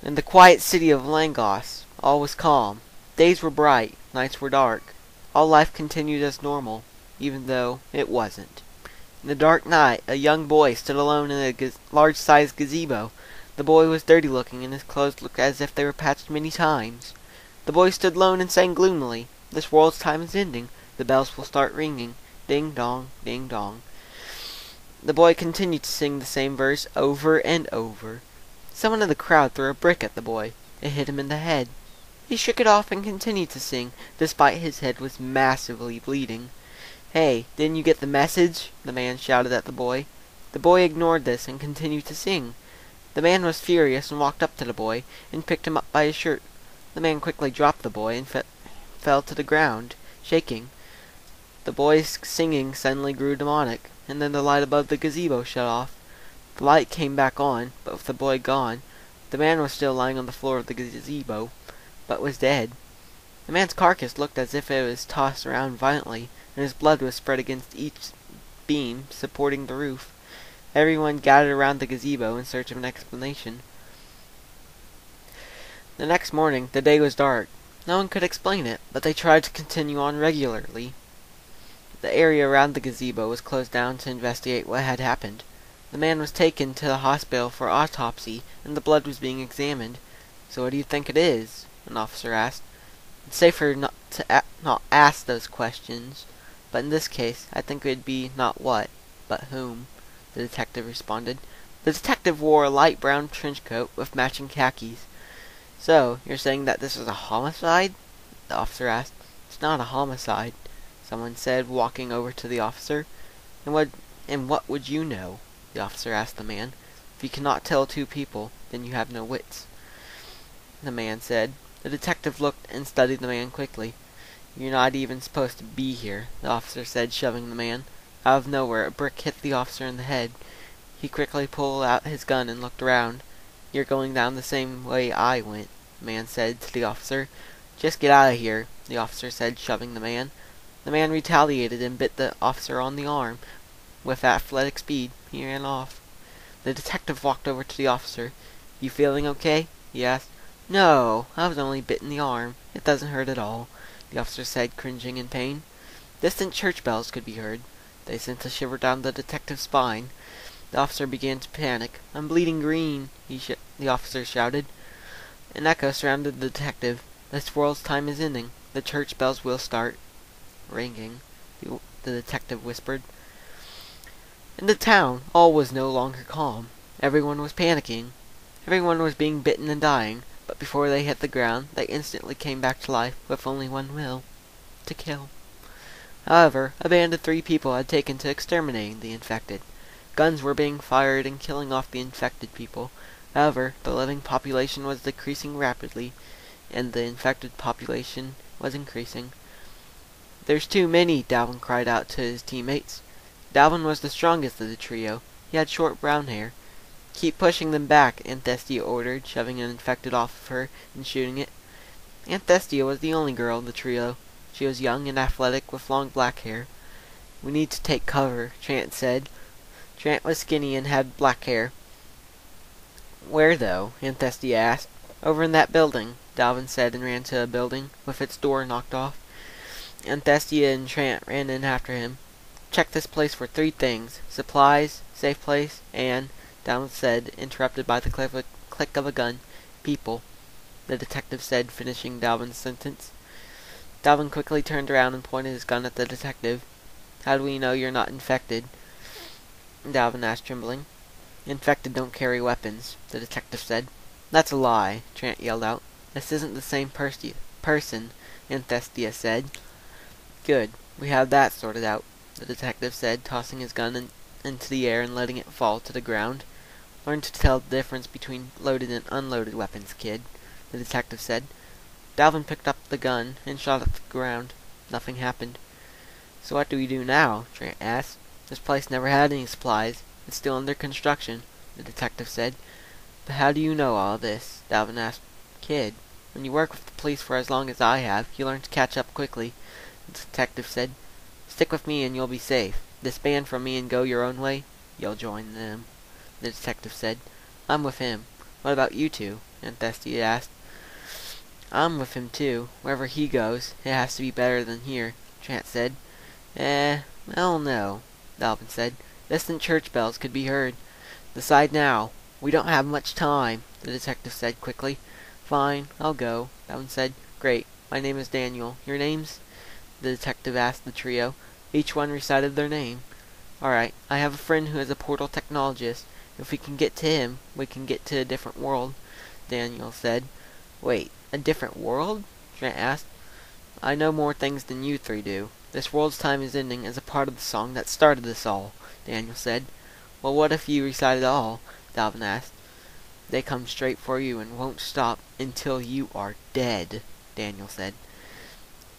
In the quiet city of Langos, all was calm. Days were bright, nights were dark. All life continued as normal, even though it wasn't. In the dark night, a young boy stood alone in a large-sized gazebo. The boy was dirty-looking, and his clothes looked as if they were patched many times. The boy stood alone and sang gloomily, "This world's time is ending. The bells will start ringing. Ding-dong, ding-dong." The boy continued to sing the same verse over and over. Someone in the crowd threw a brick at the boy. It hit him in the head. He shook it off and continued to sing, despite his head was massively bleeding. "Hey, didn't you get the message?" the man shouted at the boy. The boy ignored this and continued to sing. The man was furious and walked up to the boy and picked him up by his shirt. The man quickly dropped the boy and fell to the ground, shaking. The boy's singing suddenly grew demonic, and then the light above the gazebo shut off. The light came back on, but with the boy gone. The man was still lying on the floor of the gazebo, but was dead. The man's carcass looked as if it was tossed around violently, and his blood was spread against each beam supporting the roof. Everyone gathered around the gazebo in search of an explanation. The next morning, the day was dark. No one could explain it, but they tried to continue on regularly. The area around the gazebo was closed down to investigate what had happened. The man was taken to the hospital for autopsy, and the blood was being examined. "So what do you think it is?" an officer asked. "It's safer not ask those questions, but in this case, I think it would be not what, but whom," the detective responded. The detective wore a light brown trench coat with matching khakis. "So, you're saying that this was a homicide?" the officer asked. "It's not a homicide," someone said, walking over to the officer. And what would you know?" the officer asked the man. "If you cannot tell two people, then you have no wits," the man said. The detective looked and studied the man quickly. "You're not even supposed to be here," the officer said, shoving the man. Out of nowhere, a brick hit the officer in the head. He quickly pulled out his gun and looked around. "You're going down the same way I went," the man said to the officer. "Just get out of here," the officer said, shoving the man. The man retaliated and bit the officer on the arm. With athletic speed, he ran off. The detective walked over to the officer. "You feeling okay?" he asked. "No, I was only bit in the arm. It doesn't hurt at all," the officer said, cringing in pain. Distant church bells could be heard. They sent a shiver down the detective's spine. The officer began to panic. "I'm bleeding green," the officer shouted. An echo surrounded the detective. "This world's time is ending. The church bells will start ringing," the detective whispered. In the town, all was no longer calm. Everyone was panicking. Everyone was being bitten and dying, but before they hit the ground, they instantly came back to life with only one will: to kill. However, a band of 3 people had taken to exterminating the infected. Guns were being fired and killing off the infected people. However, the living population was decreasing rapidly, and the infected population was increasing. "There's too many," Dalvin cried out to his teammates. Dalvin was the strongest of the trio. He had short brown hair. "Keep pushing them back," Aunt Thestia ordered, shoving an infected off of her and shooting it. Aunt Thestia was the only girl in the trio. She was young and athletic with long black hair. "We need to take cover," Trant said. Trant was skinny and had black hair. "Where, though?" Aunt Thestia asked. "Over in that building," Dalvin said, and ran to a building with its door knocked off. Aunt Thestia and Trant ran in after him. "Check this place for 3 things: supplies, safe place, and," Dalvin said, interrupted by the click of a gun, "people," the detective said, finishing Dalvin's sentence. Dalvin quickly turned around and pointed his gun at the detective. "How do we know you're not infected?" Dalvin asked, trembling. "Infected don't carry weapons," the detective said. "That's a lie," Trant yelled out. "This isn't the same person," Aunt Thestia said. "Good. We have that sorted out," the detective said, tossing his gun into the air and letting it fall to the ground. "Learn to tell the difference between loaded and unloaded weapons, kid," the detective said. Dalvin picked up the gun and shot at the ground. Nothing happened. "So what do we do now?" Trant asked. "This place never had any supplies. It's still under construction," the detective said. "But how do you know all this?" Dalvin asked. "Kid, when you work with the police for as long as I have, you learn to catch up quickly," the detective said. "Stick with me and you'll be safe. Disband from me and go your own way. You'll join them," the detective said. "I'm with him. What about you two?" Aunt Estia asked. I'm with him too. Wherever he goes, it has to be better than here, Trant said. I don't know, Dalvin said. Distant church bells could be heard. Decide now. We don't have much time, the detective said quickly. Fine, I'll go, Dalvin said. Great. My name is Daniel. Your names? The detective asked the trio. Each one recited their name. All right, I have a friend who is a portal technologist. If we can get to him, we can get to a different world, Daniel said. Wait, a different world? Trent asked. I know more things than you three do. This world's time is ending as a part of the song that started this all, Daniel said. Well, what if you recite it all? Dalvin asked. They come straight for you and won't stop until you are dead, Daniel said.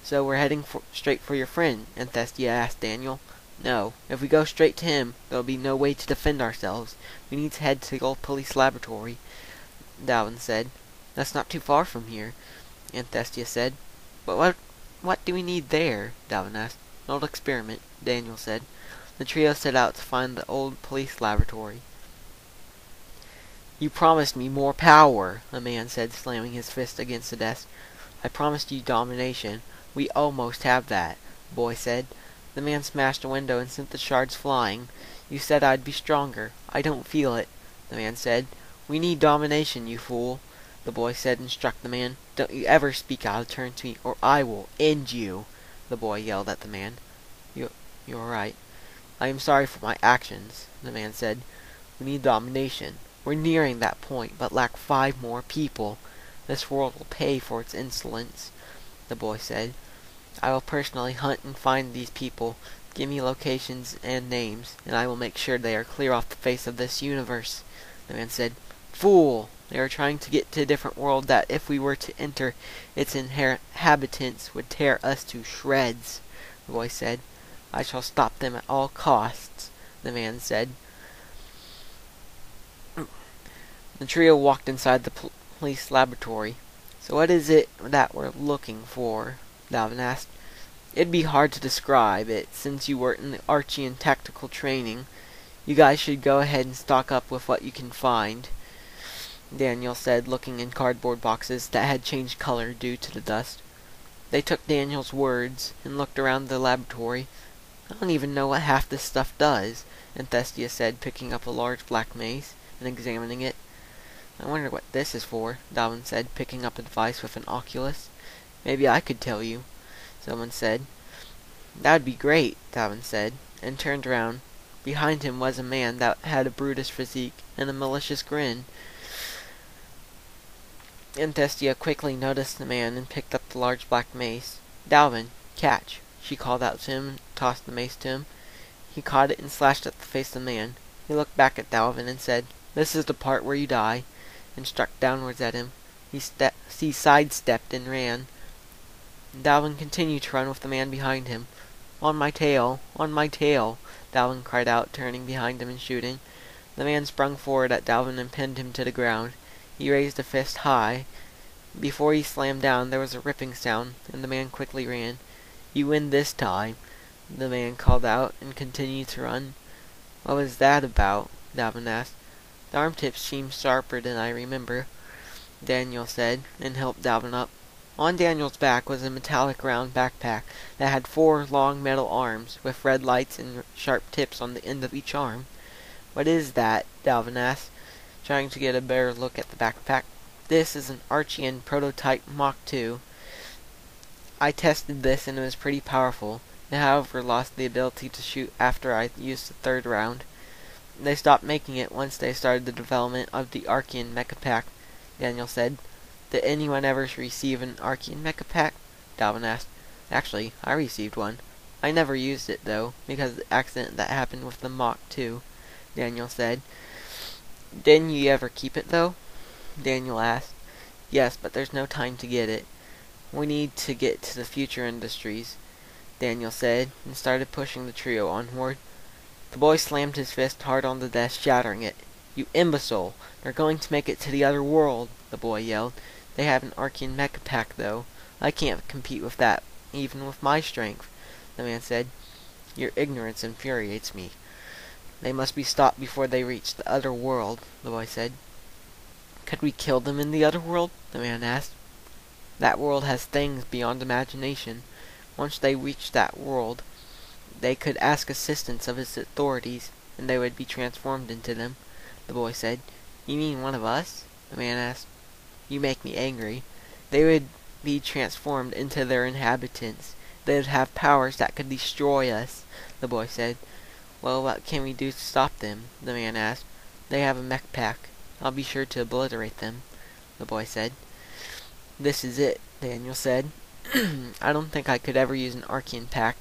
So we're heading straight for your friend, Anthestia asked Daniel. No, if we go straight to him, there'll be no way to defend ourselves. We need to head to the old police laboratory, Dalvin said. That's not too far from here, Anthestia said. But what do we need there? Dalvin asked. An old experiment, Daniel said. The trio set out to find the old police laboratory. You promised me more power, a man said, slamming his fist against the desk. I promised you domination. We almost have that, the boy said. The man smashed a window and sent the shards flying. You said I'd be stronger. I don't feel it, the man said. We need domination, you fool, the boy said and struck the man. Don't you ever speak out of turn to me, or I will end you, the boy yelled at the man. You're right. I am sorry for my actions, the man said. We need domination. We're nearing that point, but lack 5 more people. This world will pay for its insolence, the boy said. I will personally hunt and find these people. Give me locations and names, and I will make sure they are clear off the face of this universe, the man said. Fool! They are trying to get to a different world that, if we were to enter, its inhabitants would tear us to shreds, the boy said. I shall stop them at all costs, the man said. The trio walked inside the police laboratory. So what is it that we're looking for? Dalvin asked. It'd be hard to describe it, since you were in the Archean tactical training. You guys should go ahead and stock up with what you can find, Daniel said, looking in cardboard boxes that had changed color due to the dust. They took Daniel's words and looked around the laboratory. I don't even know what half this stuff does, Anthestia said, picking up a large black mace and examining it. I wonder what this is for, Dalvin said, picking up a device with an oculus. Maybe I could tell you, someone said. That would be great, Dalvin said, and turned around. Behind him was a man that had a brutish physique and a malicious grin. Anthestia quickly noticed the man and picked up the large black mace. Dalvin, catch, she called out to him and tossed the mace to him. He caught it and slashed at the face of the man. He looked back at Dalvin and said, This is the part where you die, and struck downwards at him. He sidestepped and ran. Dalvin continued to run with the man behind him. On my tail, Dalvin cried out, turning behind him and shooting. The man sprung forward at Dalvin and pinned him to the ground. He raised a fist high. Before he slammed down, there was a ripping sound, and the man quickly ran. You win this time, the man called out, and continued to run. What was that about? Dalvin asked. The arm tips seemed sharper than I remember, Daniel said, and helped Dalvin up. On Daniel's back was a metallic round backpack that had 4 long metal arms, with red lights and sharp tips on the end of each arm. What is that? Dalvin asked, trying to get a better look at the backpack. This is an Archean prototype Mach 2. I tested this and it was pretty powerful. It, however, lost the ability to shoot after I used the 3rd round. They stopped making it once they started the development of the Archean Mecha Pack, Daniel said. Did anyone ever receive an Archean Mecha Pack? Dalvin asked. Actually, I received one. I never used it, though, because of the accident that happened with the Mach 2, Daniel said. Didn't you ever keep it, though? Daniel asked. Yes, but there's no time to get it. We need to get to the future industries, Daniel said, and started pushing the trio onward. The boy slammed his fist hard on the desk, shattering it. You imbecile! They're going to make it to the other world, the boy yelled. They have an Archean Mecha Pack, though. I can't compete with that, even with my strength, the man said. Your ignorance infuriates me. They must be stopped before they reach the other world, the boy said. Could we kill them in the other world? The man asked. That world has things beyond imagination. Once they reached that world, they could ask assistance of its authorities, and they would be transformed into them, the boy said. You mean one of us? The man asked. You make me angry. They would be transformed into their inhabitants. They would have powers that could destroy us, the boy said. Well, what can we do to stop them? The man asked. They have a mech pack. I'll be sure to obliterate them, the boy said. This is it, Daniel said. I don't think I could ever use an Archean pack.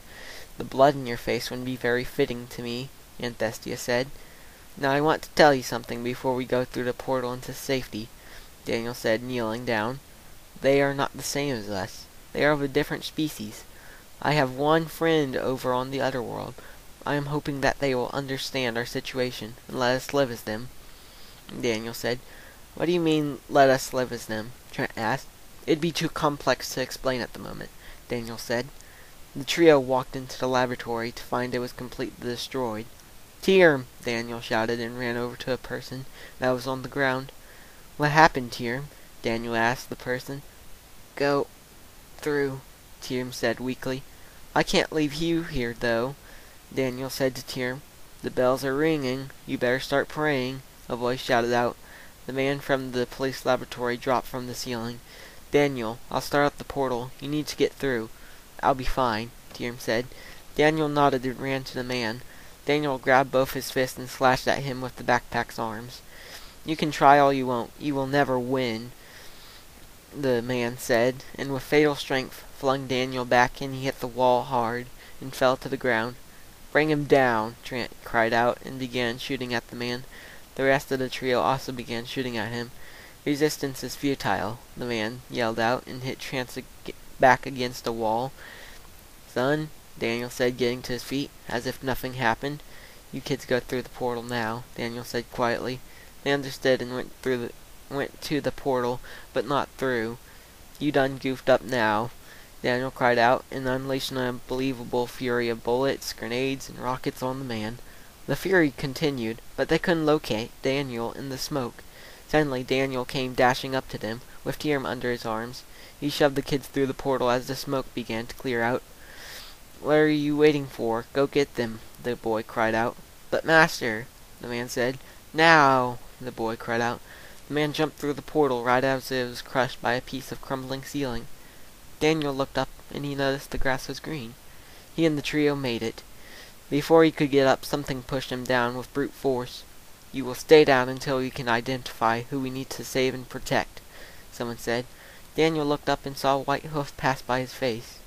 The blood in your face would be very fitting to me, Anthestia said. Now I want to tell you something before we go through the portal into safety, Daniel said, kneeling down. They are not the same as us. They are of a different species. I have one friend over on the other world. I am hoping that they will understand our situation and let us live as them, Daniel said. What do you mean, let us live as them? Trent asked. It'd be too complex to explain at the moment, Daniel said. The trio walked into the laboratory to find it was completely destroyed. Tyr! Daniel shouted and ran over to a person that was on the ground. What happened, Tyr? Daniel asked the person. Go through, Tyr said weakly. I can't leave you here, though, Daniel said to Tyr. The bells are ringing. You better start praying, a voice shouted out. The man from the police laboratory dropped from the ceiling. Daniel, I'll start up the portal. You need to get through. I'll be fine, Tyr said. Daniel nodded and ran to the man. Daniel grabbed both his fists and slashed at him with the backpack's arms. You can try all you want. You will never win, the man said, and with fatal strength flung Daniel back, and he hit the wall hard and fell to the ground. Bring him down, Trent cried out and began shooting at the man. The rest of the trio also began shooting at him. Resistance is futile, the man yelled out and hit Trent back against a wall. Son, Daniel said, getting to his feet, as if nothing happened. You kids go through the portal now, Daniel said quietly. They understood and went to the portal, but not through. You done goofed up now, Daniel cried out, and unleashed an unbelievable fury of bullets, grenades, and rockets on the man. The fury continued, but they couldn't locate Daniel in the smoke. Suddenly, Daniel came dashing up to them, with Tyr under his arms. He shoved the kids through the portal as the smoke began to clear out. What are you waiting for? Go get them, the boy cried out. But master, the man said. Now, the boy cried out. The man jumped through the portal right as it was crushed by a piece of crumbling ceiling. Daniel looked up, and he noticed the grass was green. He and the trio made it. Before he could get up, something pushed him down with brute force. You will stay down until we can identify who we need to save and protect, someone said. Daniel looked up and saw a white hoof pass by his face.